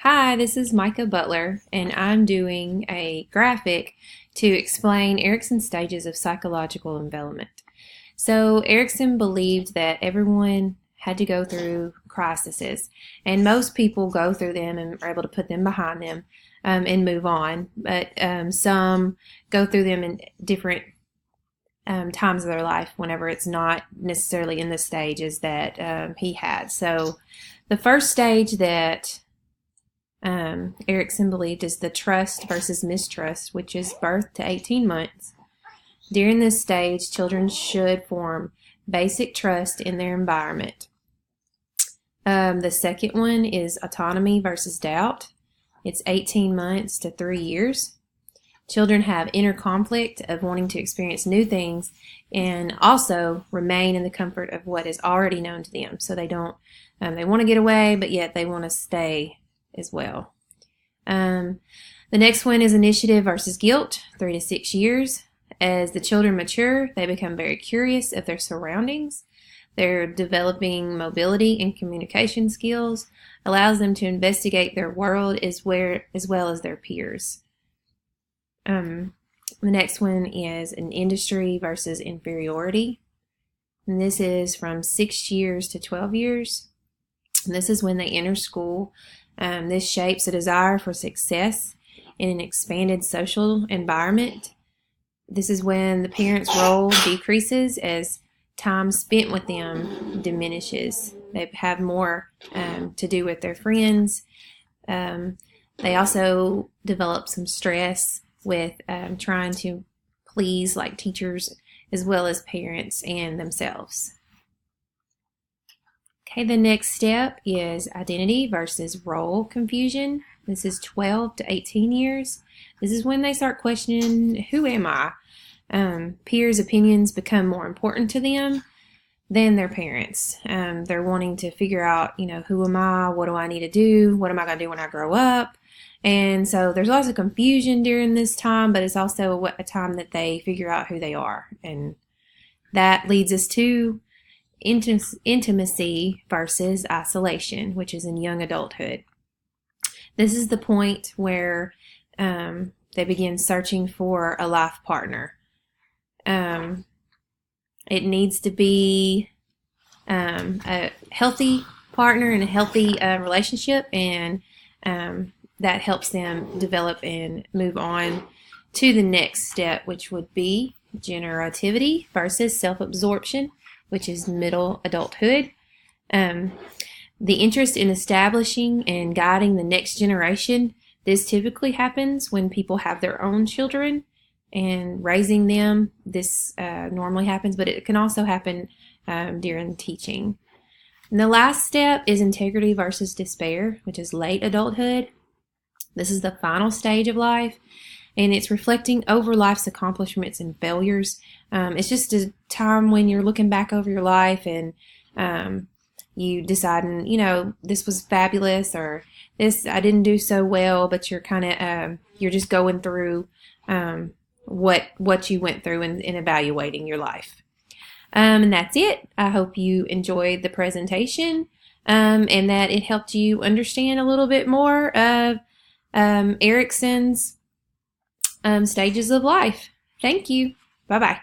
Hi, this is Micah Butler, and I'm doing a graphic to explain Erikson's stages of psychological development. So, Erikson believed that everyone had to go through crises, and most people go through them and are able to put them behind them and move on. But some go through them in different times of their life whenever it's not necessarily in the stages that he had. So, the first stage that Erikson believed is the trust versus mistrust, which is birth to 18 months. During this stage, children should form basic trust in their environment. The second one is autonomy versus doubt. It's 18 months to 3 years. Children have inner conflict of wanting to experience new things and also remain in the comfort of what is already known to them. So they don't, they want to get away, but yet they want to stay as well. The next one is initiative versus guilt, 3 to 6 years. As the children mature, they become very curious of their surroundings. They're developing mobility and communication skills, allows them to investigate their world as well as their peers. The next one is an industry versus inferiority. And this is from 6 years to 12 years. And this is when they enter school. This shapes a desire for success in an expanded social environment. This is when the parent's role decreases as time spent with them diminishes. They have more to do with their friends. They also develop some stress with trying to please like teachers as well as parents and themselves. Okay, the next step is identity versus role confusion. This is 12 to 18 years. This is when they start questioning, who am I? Peers' opinions become more important to them than their parents. They're wanting to figure out, who am I? What do I need to do? What am I going to do when I grow up? And so there's lots of confusion during this time, but it's also a time that they figure out who they are. And that leads us to intimacy versus isolation, which is in young adulthood. This is the point where they begin searching for a life partner. It needs to be a healthy partner and a healthy relationship, and that helps them develop and move on to the next step, which would be generativity versus self-absorption, which is middle adulthood. The interest in establishing and guiding the next generation, this typically happens when people have their own children and raising them. This normally happens, but it can also happen during teaching. And the last step is integrity versus despair, which is late adulthood. This is the final stage of life, and it's reflecting over life's accomplishments and failures. It's just a time when you're looking back over your life and you deciding, this was fabulous, or this I didn't do so well, but you're kind of you're just going through what you went through and evaluating your life. And that's it. I hope you enjoyed the presentation and that it helped you understand a little bit more of Erikson's stages of life. Thank you. Bye-bye.